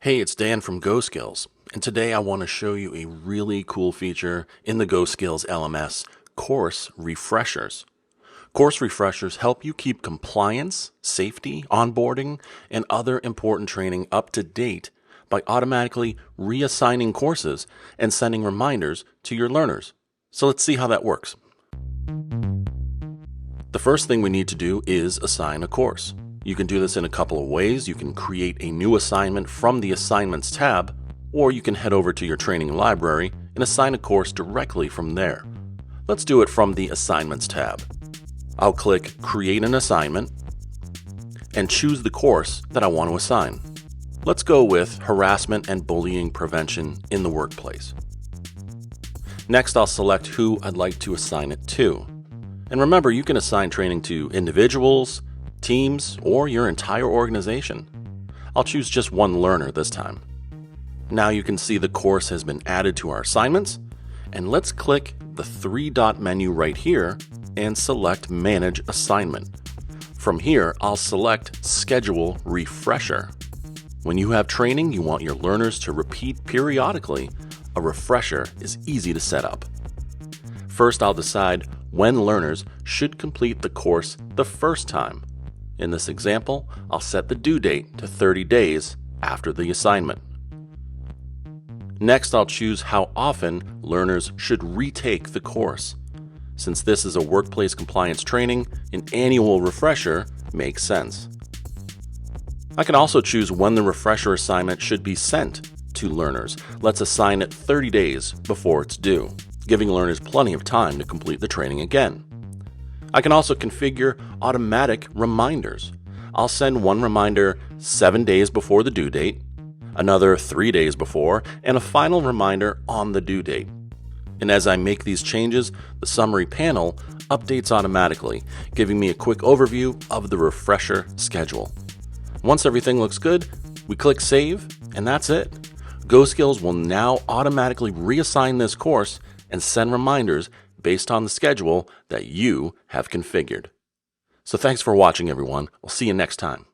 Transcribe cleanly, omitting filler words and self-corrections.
Hey, it's Dan from GoSkills, and today I want to show you a really cool feature in the GoSkills LMS, Course Refreshers. Course Refreshers help you keep compliance, safety, onboarding, and other important training up to date by automatically reassigning courses and sending reminders to your learners. So let's see how that works. The first thing we need to do is assign a course. You can do this in a couple of ways. You can create a new assignment from the Assignments tab, or you can head over to your training library and assign a course directly from there. Let's do it from the Assignments tab. I'll click Create an Assignment and choose the course that I want to assign. Let's go with Harassment and Bullying Prevention in the Workplace. Next, I'll select who I'd like to assign it to. And remember, you can assign training to individuals, teams, or your entire organization. I'll choose just one learner this time. Now you can see the course has been added to our assignments, and let's click the three-dot menu right here and select Manage Assignment. From here, I'll select Schedule Refresher. When you have training you want your learners to repeat periodically, a refresher is easy to set up. First, I'll decide when learners should complete the course the first time. In this example, I'll set the due date to 30 days after the assignment. Next, I'll choose how often learners should retake the course. Since this is a workplace compliance training, an annual refresher makes sense. I can also choose when the refresher assignment should be sent to learners. Let's assign it 30 days before it's due, giving learners plenty of time to complete the training again. I can also configure automatic reminders. I'll send one reminder 7 days before the due date, another 3 days before, and a final reminder on the due date. And as I make these changes, the summary panel updates automatically, giving me a quick overview of the refresher schedule. Once everything looks good, we click Save, and that's it. GoSkills will now automatically reassign this course and send reminders based on the schedule that you have configured. So thanks for watching, everyone. We'll see you next time.